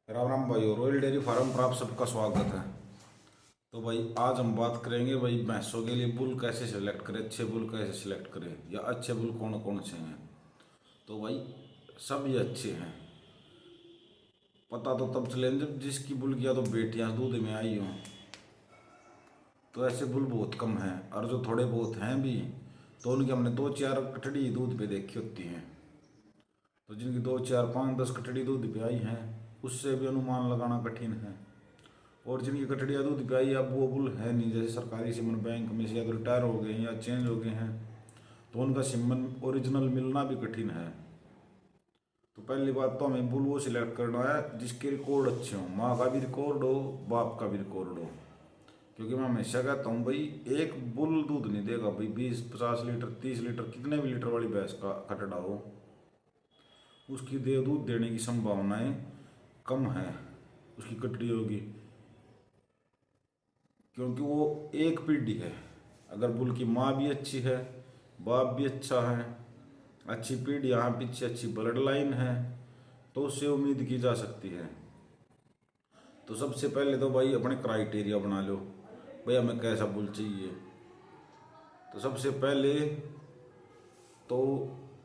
राम राम भाई। Royal dairy farm पर आप सबका स्वागत है। तो भाई आज हम बात करेंगे भाई भैंसों के लिए बुल कैसे सेलेक्ट करें, अच्छे बुल कैसे सेलेक्ट करें या अच्छे बुल कौन कौन से हैं। तो भाई सब ये अच्छे हैं, पता तो तब चले जब जिसकी बुल किया तो बेटियां दूध में आई हों। तो ऐसे बुल बहुत कम हैं, और जो थोड़े बहुत हैं भी तो उनकी हमने 2-4 कटड़ी दूध पे देखी होती हैं। तो जिनकी 2-4-5-10 कटड़ी दूध पे आई हैं उससे भी अनुमान लगाना कठिन है। और जिनकी कटड़िया दूध पे आई अब वो बुल है नहीं, जैसे सरकारी सिमन बैंक में से या तो रिटायर हो गए हैं या चेंज हो गए हैं तो उनका सिमन ओरिजिनल मिलना भी कठिन है। तो पहली बात तो हमें बुल वो सिलेक्ट करना है जिसके रिकॉर्ड अच्छे हों, माँ का भी रिकॉर्ड हो बाप का भी रिकॉर्ड हो। क्योंकि मैं हमेशा कहता हूँ भाई एक बुल दूध नहीं देगा भाई 20-50 लीटर 30 लीटर कितने भी लीटर वाली भैंस का कटड़ा हो, उसकी दूध देने की संभावनाएं कम है उसकी कटड़ी होगी। क्योंकि वो एक पीढ़ी है, अगर बुल की माँ भी अच्छी है बाप भी अच्छा है, अच्छी पीढ़ी यहाँ पीछे अच्छी ब्लड लाइन है तो उससे उम्मीद की जा सकती है। तो सबसे पहले तो भाई अपने क्राइटेरिया बना लो, भाई हमें कैसा बुल चाहिए। तो सबसे पहले तो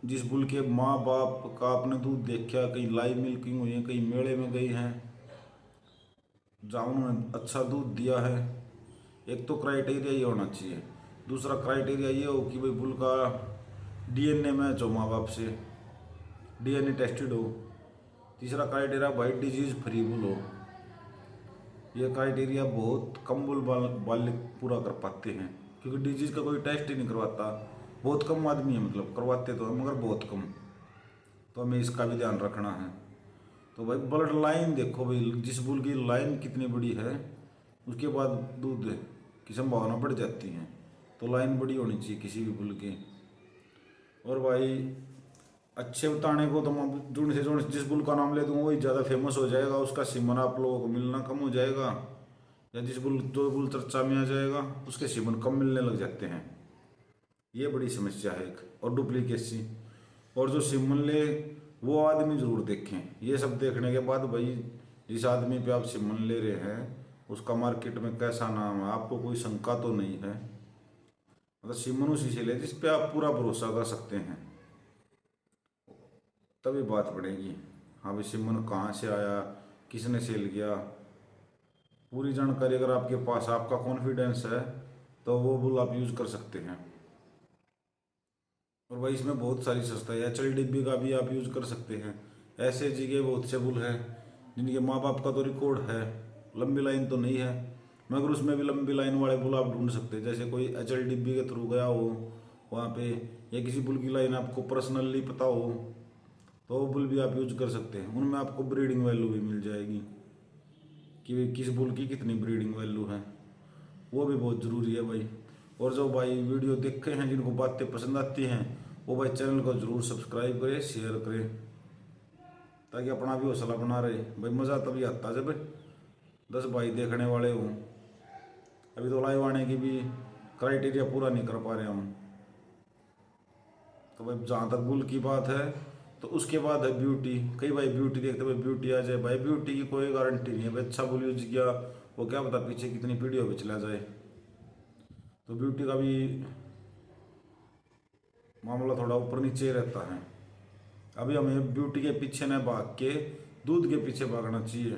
जिस बुल के माँ बाप का आपने दूध देखा, कहीं लाइव मिल्किंग हुई है, कहीं मेले में गई हैं जहाँ उन्होंने अच्छा दूध दिया है, एक तो क्राइटेरिया ये होना चाहिए। दूसरा क्राइटेरिया ये हो कि भाई बुल का डीएनए मैच हो माँ बाप से, डीएनए टेस्टेड हो। तीसरा क्राइटेरिया भाई डिजीज फ्री बुल हो। ये क्राइटेरिया बहुत कम बुल वाले पूरा कर पाते हैं, क्योंकि डिजीज का कोई टेस्ट ही नहीं करवाता। बहुत कम आदमी है, मतलब करवाते तो हैं मगर बहुत कम। तो हमें इसका भी ध्यान रखना है। तो भाई ब्लड लाइन देखो भाई, जिस बुल की लाइन कितनी बड़ी है उसके बाद दूध की संभावना बढ़ जाती है। तो लाइन बड़ी होनी चाहिए किसी भी बुल की। और भाई अच्छे बताने को तो मैं जुड़ से जुड़ जिस बुल का नाम ले दूंगा वही ज़्यादा फेमस हो जाएगा, उसका सीमन आप लोगों को मिलना कम हो जाएगा। या जिस बुल जो बुल चर्चा में आ जाएगा उसके सीमन कम मिलने लग जाते हैं, ये बड़ी समस्या है एक। और डुप्लीकेसी, और जो सीमन ले वो आदमी ज़रूर देखें। ये सब देखने के बाद भाई जिस आदमी पे आप सीमन ले रहे हैं उसका मार्केट में कैसा नाम है, आपको कोई शंका तो नहीं है। मतलब सीमन उसी से ले जिस पे आप पूरा भरोसा कर सकते हैं, तभी बात बढ़ेगी। हाँ भाई सिमन कहाँ से आया, किसने सेल किया, पूरी जानकारी अगर आपके पास, आपका कॉन्फिडेंस है तो वो बुल आप यूज़ कर सकते हैं। और भाई इसमें बहुत सारी संस्था है, HLDB का भी आप यूज़ कर सकते हैं। ऐसे जगह बहुत से बुल हैं जिनके माँ बाप का तो रिकॉर्ड है, लंबी लाइन तो नहीं है मगर उसमें भी लंबी लाइन वाले बुल आप ढूंढ सकते हैं। जैसे कोई HLDB के थ्रू गया हो वहाँ पे, या किसी बुल की लाइन आपको पर्सनली पता हो तो वो बुल भी आप यूज कर सकते हैं। उनमें आपको ब्रीडिंग वैल्यू भी मिल जाएगी कि किस बुल की कितनी ब्रीडिंग वैल्यू है, वो भी बहुत ज़रूरी है भाई। और जो भाई वीडियो देखे हैं जिनको बातें पसंद आती हैं वो भाई चैनल को ज़रूर सब्सक्राइब करें, शेयर करें, ताकि अपना भी हौसला बना रहे। भाई मज़ा तभी आता है जब 10 भाई देखने वाले हों। अभी तो लाइव आने की भी क्राइटेरिया पूरा नहीं कर पा रहे हम। तो भाई जहाँ तक बुल की बात है तो उसके बाद है ब्यूटी। कई भाई ब्यूटी देखते भाई ब्यूटी आ जाए, भाई ब्यूटी की कोई गारंटी नहीं है भाई। अच्छा बुल यूज किया वो क्या पता पीछे कितनी पीढ़ियों पे चला जाए। तो ब्यूटी का भी मामला थोड़ा ऊपर नीचे रहता है। अभी हमें ब्यूटी के पीछे न भाग के दूध के पीछे भागना चाहिए।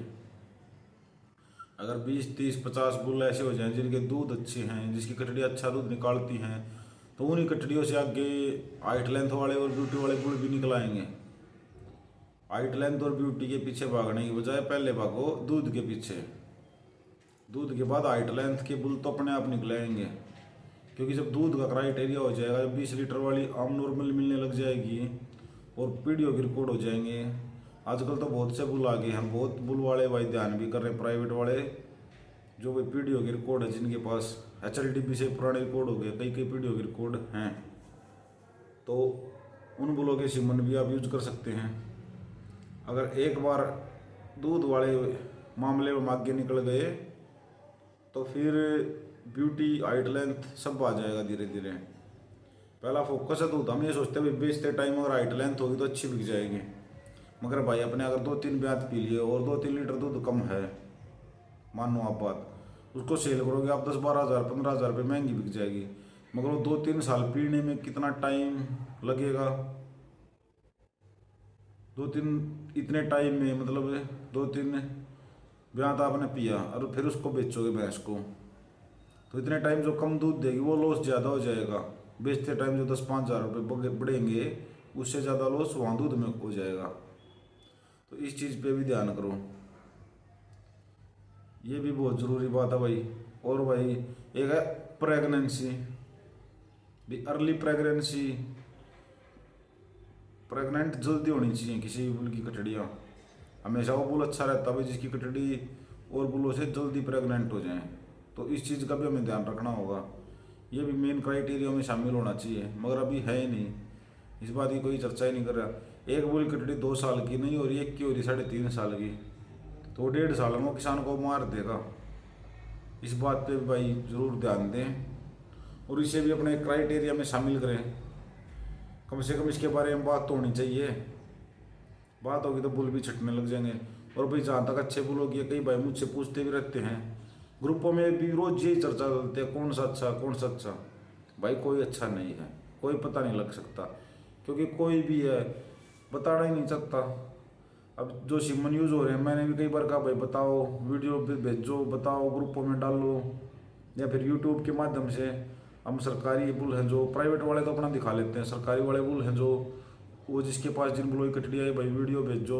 अगर 20-30-50 बुल ऐसे हो जाएं जिनके दूध अच्छे हैं, जिसकी कटड़ियाँ अच्छा दूध निकालती हैं, तो उन्हीं कटड़ियों से आगे हाइट लेंथ वाले और ब्यूटी वाले बुल भी निकल आएंगे। हाइट लेंथ और ब्यूटी के पीछे भागने की बजाय पहले भागो दूध के पीछे, दूध के बाद हाइट लेंथ के बुल तो अपने आप निकल आएंगे। क्योंकि जब दूध का क्राइटेरिया हो जाएगा, जब 20 लीटर वाली आम नॉर्मल मिलने लग जाएगी और पीढ़ियों के रिकॉर्ड हो जाएंगे। आजकल तो बहुत से बुल आ गए हैं, बहुत बुल वाले भाई ध्यान भी कर रहे हैं प्राइवेट वाले, जो भाई पीढ़ियों के रिकॉर्ड है, जिनके पास HLDB से पुराने रिकॉर्ड हो गए, कई कई पीढ़ियों के रिकॉर्ड हैं। तो उन बुलों के सीमन भी आप यूज कर सकते हैं। अगर एक बार दूध वाले मामले में आगे निकल गए तो फिर ब्यूटी हाइट लेंथ सब आ जाएगा धीरे धीरे। पहला फोकस है दूध। हम ये सोचते हैं बेचते टाइम अगर हाइट लेंथ होगी तो अच्छी बिक जाएगी, मगर भाई अपने अगर 2-3 ब्यात पी लिए और 2-3 लीटर दूध कम है, मानो आप बात, उसको सेल करोगे आप 10-12 हज़ार 15 हज़ार रुपये महंगी बिक जाएगी, मगर वो 2-3 साल पीने में कितना टाइम लगेगा, 2-3 इतने टाइम में मतलब 2-3 ब्यात आपने पिया और फिर उसको बेचोगे भैंस को, तो इतने टाइम जो कम दूध देगी वो लॉस ज़्यादा हो जाएगा। बेचते टाइम जो 10-5 हज़ार रुपये बढ़ेंगे उससे ज़्यादा लॉस वहाँ दूध में हो जाएगा। तो इस चीज़ पे भी ध्यान करो, ये भी बहुत ज़रूरी बात है भाई। और भाई एक है प्रेगनेंसी भी, अर्ली प्रेगनेंसी, प्रेग्नेंट जल्दी होनी चाहिए किसी भी बुल की कटड़ियाँ, हमेशा वो बुल अच्छा रहता है भाई जिसकी कटड़ी और बुलों से जल्दी प्रेग्नेंट हो जाएं। तो इस चीज़ का भी हमें ध्यान रखना होगा, ये भी मेन क्राइटेरिया में शामिल होना चाहिए, मगर अभी है ही नहीं, इस बात की कोई चर्चा ही नहीं कर रहा। एक बुल की कटड़ी 2 साल की नहीं हो रही, एक की हो रही 3.5 साल की, तो 1.5 साल में वो किसान को मार देगा। इस बात पे भी भाई ज़रूर ध्यान दें और इसे भी अपने क्राइटेरिया में शामिल करें, कम से कम इसके बारे में बात तो होनी चाहिए। बात होगी तो बुल भी छटने लग जाएंगे। और भाई जहाँ तक अच्छे बुल होगी, कई भाई मुझसे पूछते भी रहते हैं, ग्रुपों में भी रोज यही चर्चा चलती है, कौन सा अच्छा कौन सा अच्छा। भाई कोई अच्छा नहीं है, कोई पता नहीं लग सकता, क्योंकि कोई भी है बताना ही नहीं सकता। अब जो सिमन यूज़ हो रहे हैं, मैंने भी कई बार कहा भाई बताओ, वीडियो पे भेजो, बताओ, ग्रुपों में डालो, या फिर यूट्यूब के माध्यम से। हम सरकारी बुल हैं जो, प्राइवेट वाले तो अपना दिखा लेते हैं, सरकारी वाले बुल हैं जो, वो जिसके पास जिन बुलों की कटड़ी आई भाई वीडियो भेजो,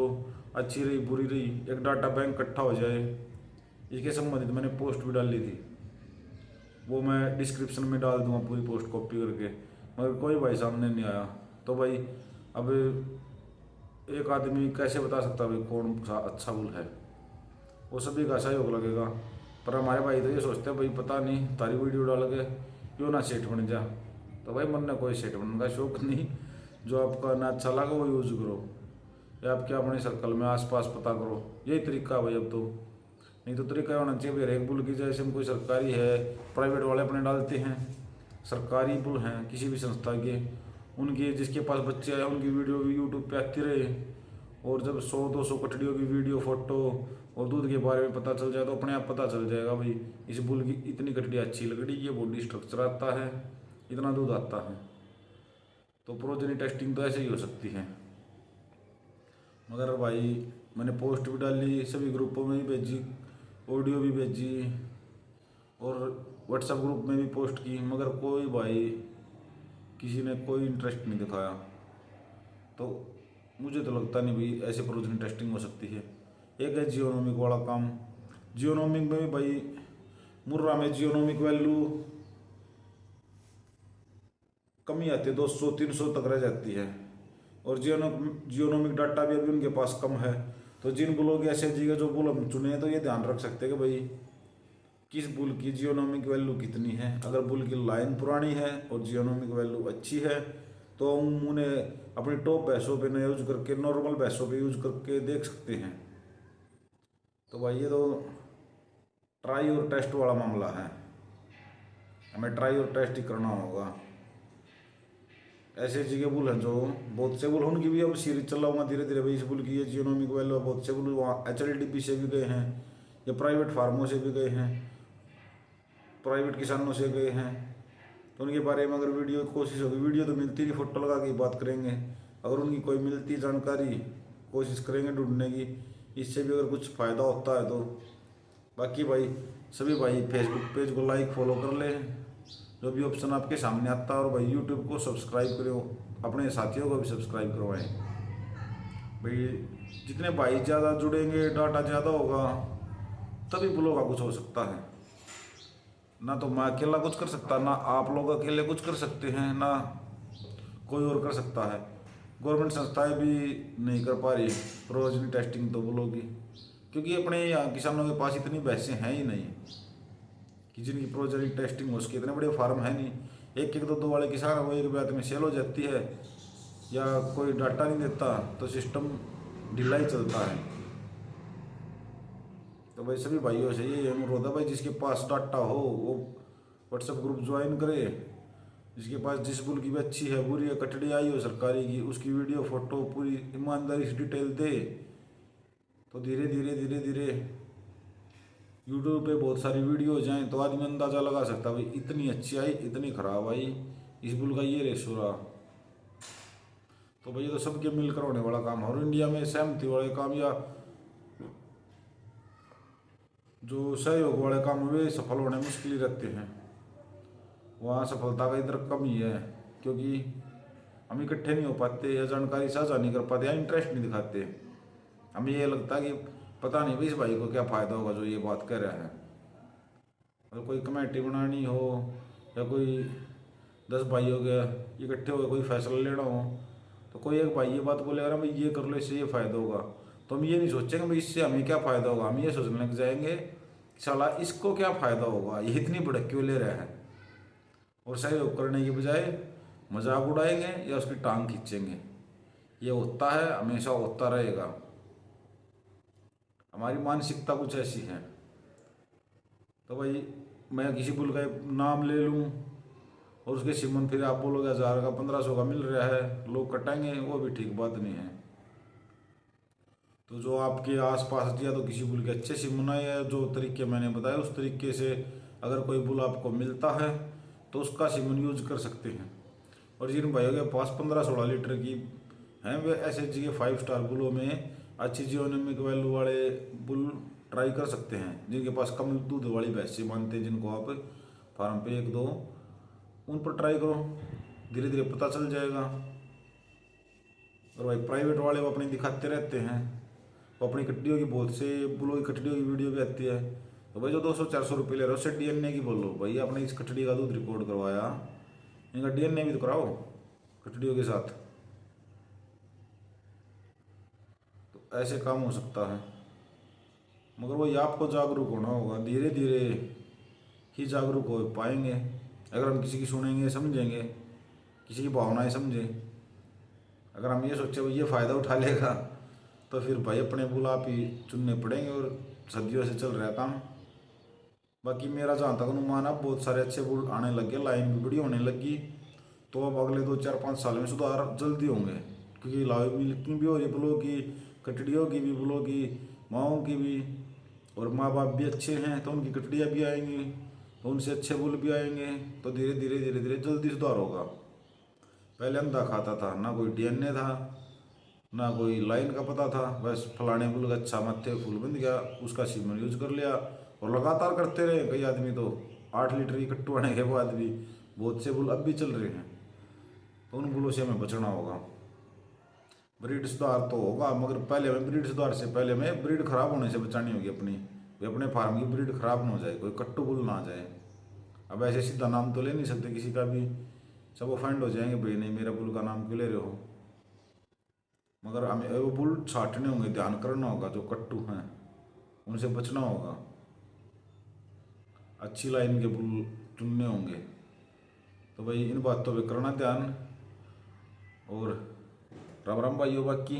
अच्छी रही बुरी रही, एक डाटा बैंक इकट्ठा हो जाए। इसके संबंधित मैंने पोस्ट भी डाली थी, वो मैं डिस्क्रिप्शन में डाल दूंगा पूरी पोस्ट कॉपी करके, मगर कोई भाई सामने नहीं आया। तो भाई अब एक आदमी कैसे बता सकता भाई कौन सा अच्छा बुल है, वो सभी का सहयोग लगेगा। पर हमारे भाई तो ये सोचते हैं भाई पता नहीं, तारी वीडियो डाल के क्यों ना सेट बन जा। तो भाई मन ने कोई सेट बनने का शौक नहीं, जो आपका ना अच्छा लगा वो यूज करो, या आपके अपने सर्कल में आसपास पता करो, यही तरीका भाई। अब तो नहीं तो तरीका होना चाहिए भाई, एक बुल की जैसे हम कोई सरकारी है, प्राइवेट वाले अपने डालते हैं, सरकारी बुल हैं किसी भी संस्था के, उनके जिसके पास बच्चे हैं उनकी वीडियो भी यूट्यूब पे आती रहे, और जब 100-200 कटड़ियों की वीडियो फोटो और दूध के बारे में पता चल जाए तो अपने आप पता चल जाएगा भाई इस बुल की इतनी कटड़ी अच्छी लकड़ी, ये बॉडी स्ट्रक्चर आता है, इतना दूध आता है। तो प्रोजेनी टेस्टिंग तो ऐसे ही हो सकती है। मगर भाई मैंने पोस्ट भी डाली, सभी ग्रुपों में भी भेजी, ऑडियो भी भेजी, और व्हाट्सएप ग्रुप में भी पोस्ट की, मगर कोई भाई किसी ने कोई इंटरेस्ट नहीं दिखाया। तो मुझे तो लगता नहीं भाई ऐसे प्रोजेनी टेस्टिंग हो सकती है। एक है जियोनोमिक वाला काम, जियोनोमिक में भी भाई मुर्रा में जियोनोमिक वैल्यू कमी आती है, 200-300 तक रह जाती है, और जियोनोमिक डाटा भी अभी उनके पास कम है। तो जिन बुलों की ऐसे जगह जो बुल हम चुने तो ये ध्यान रख सकते हैं कि भाई किस बुल की जियोनोमिक वैल्यू कितनी है। अगर बुल की लाइन पुरानी है और जियोनोमिक वैल्यू अच्छी है तो हम उन्हें अपनी टॉप भैंसों पे न यूज करके नॉर्मल भैंसों पे यूज करके देख सकते हैं। तो भाई ये तो ट्राई और टेस्ट वाला मामला है, हमें ट्राई और टेस्ट ही करना होगा। ऐसे जगह बुल हैं जो बहुत से बुल, उनकी भी अब सीरीज चलाऊंगा धीरे धीरे भाई, इस बुल की ये जियोनोमिक वैल्यू, बहुत से बुल वहाँ HLDP से भी गए हैं, या प्राइवेट फार्मों से भी गए हैं, प्राइवेट किसानों से गए हैं। तो उनके बारे में अगर वीडियो कोशिश होगी, वीडियो तो मिलती नहीं, फोटो लगा के बात करेंगे, अगर उनकी कोई मिलती जानकारी कोशिश करेंगे ढूंढने की, इससे भी अगर कुछ फ़ायदा होता है तो। बाकी भाई सभी भाई फेसबुक पेज को लाइक फॉलो कर लें, जो भी ऑप्शन आपके सामने आता है, और भाई यूट्यूब को सब्सक्राइब करो, अपने साथियों को भी सब्सक्राइब करवाएं भाई। जितने भाई ज़्यादा जुड़ेंगे, डाटा ज़्यादा होगा, तभी बुलों का कुछ हो सकता है। ना तो मैं अकेला कुछ कर सकता, ना आप लोग अकेले कुछ कर सकते हैं, ना कोई और कर सकता है। गवर्नमेंट संस्थाएं भी नहीं कर पा रही प्रोजेनी टेस्टिंग तो बुलों की, क्योंकि अपने यहाँ किसानों के पास इतनी भैंसें हैं ही नहीं कि जिनकी प्रोजेनी टेस्टिंग हो सके, इतने बड़े फार्म है नहीं। एक 1-2 वाले किसान वो एक ब्यात में सेल हो जाती है, या कोई डाटा नहीं देता तो सिस्टम ढीला ही चलता है। तो भाई सभी भाइयों से ये अनुरोध है भाई, जिसके पास डाटा हो वो व्हाट्सएप ग्रुप ज्वाइन करे, जिसके पास जिस बुल की भी अच्छी है, बुरी है, कटड़ी आई हो सरकारी की, उसकी वीडियो फोटो पूरी ईमानदारी से डिटेल दे, तो धीरे धीरे धीरे धीरे यूट्यूब पे बहुत सारी वीडियो हो जाएँ तो आदमी अंदाज़ा लगा सकता भाई इतनी अच्छी आई, इतनी ख़राब आई, इस बुल का ये रेशो रहा। तो भाई ये तो सबके मिलकर होने वाला काम है। और इंडिया में सहमति वाले काम या जो सहयोग वाले काम वे सफल होने मुश्किल ही रहते हैं। वहाँ सफलता का इधर कम ही है, क्योंकि हम इकट्ठे नहीं हो पाते या जानकारी साझा नहीं कर पाते या इंटरेस्ट नहीं दिखाते। हमें ये लगता है कि पता नहीं भाई इस भाई को क्या फ़ायदा होगा जो ये बात कर रहा है। अगर कोई कमेटी बनानी हो या कोई 10 भाई हो गया इकट्ठे हो गए कोई फैसला लेना हो, तो कोई एक भाई ये बात बोलेगा ना भाई ये कर लो इससे ये फ़ायदा होगा, तो हम ये नहीं सोचेंगे भाई इससे हमें क्या फ़ायदा होगा, हम ये सोचने लग जाएंगे साला इसको क्या फ़ायदा होगा, ये इतनी भड़क क्यों ले रहा है। और सहयोग करने के बजाय मजाक उड़ाएंगे या उसकी टांग खींचेंगे। ये होता है, हमेशा होता रहेगा। हमारी मानसिकता कुछ ऐसी है। तो भाई मैं किसी बुल का नाम ले लूँ और उसके सिमन फिर आप बोलोगे 1000 का 1500 का मिल रहा है, लोग कटाएंगे, वो भी ठीक बात नहीं है। तो जो आपके आसपास दिया तो किसी बुल के अच्छे सिमन आए या जो तरीके मैंने बताया उस तरीके से अगर कोई बुल आपको मिलता है तो उसका सिमन यूज कर सकते हैं। और जिन भाइयों के पास 15-16 लीटर की हैं वे SHG के 5 स्टार बुलों में अच्छी जियोनॉमिक वैल्यू वाले बुल ट्राई कर सकते हैं। जिनके पास कम दूध वाली भैंस मानते हैं, जिनको आप फार्म पे 1-2 उन पर ट्राई करो, धीरे धीरे पता चल जाएगा। और भाई प्राइवेट वाले वो अपनी दिखाते रहते हैं, वो अपनी कट्टियों की बहुत से बुलों की कट्टियों की वीडियो भी आती है। तो भाई जो 200-400 रुपये ले रहे हो उससे DNA की बोलो, भाई आपने इस कट्टी का दूध रिकॉर्ड करवाया, इनका DNA भी तो कराओ कट्टियों के साथ। तो ऐसे काम हो सकता है, मगर वही आपको जागरूक होना होगा। धीरे धीरे ही जागरूक हो पाएंगे अगर हम किसी की सुनेंगे, समझेंगे, किसी की भावनाएं समझें। अगर हम ये सोचे ये फ़ायदा उठा लेगा तो फिर भाई अपने बुल आप ही चुनने पड़ेंगे। और सदियों से चल रहा है काम। बाकी मेरा जहाँ तक अनुमान अब बहुत सारे अच्छे बुल आने लग गए, लाइन भी बड़ी होने लगी, तो अब अगले 2-4-5 साल में सुधार जल्दी होंगे। क्योंकि लाइव मिल्किंग भी हो रही बुलों की, कटड़ियों की भी, बुलों की, माओं की भी, और माँ बाप भी अच्छे हैं तो उनकी कटड़ियाँ भी आएंगी, तो उनसे अच्छे बुल भी आएंगे। तो धीरे धीरे धीरे धीरे जल्दी सुधार होगा। पहले अंधा खाता था, ना कोई DNA था, ना कोई लाइन का पता था, बस फलाने बुल का अच्छा मत्थे फूल बन गया, उसका सीमन यूज कर लिया और लगातार करते रहे। कई आदमी तो 8 लीटर की कट्टू आने के बाद भी बहुत से बुल अब भी चल रहे हैं। तो उन बुलों से हमें बचना होगा। ब्रीड सुधार तो होगा, मगर पहले हमें ब्रीड सुधार से पहले हमें ब्रीड खराब होने से बचानी होगी अपने फार्म की ब्रीड खराब ना हो जाए, कोई कट्टू बुल ना आ जाए। अब ऐसे सीधा नाम तो ले नहीं सकते किसी का भी, सब ऑफेंड हो जाएंगे, भाई नहीं मेरा बुल का नाम क्यों ले रहे हो। मगर हमें वो बुल छाटने होंगे, ध्यान करना होगा, जो कट्टू हैं उनसे बचना होगा, अच्छी लाइन के बुल चुनने होंगे। तो भाई इन बातों पे करना ध्यान। और राम राम भाइयों बाकी।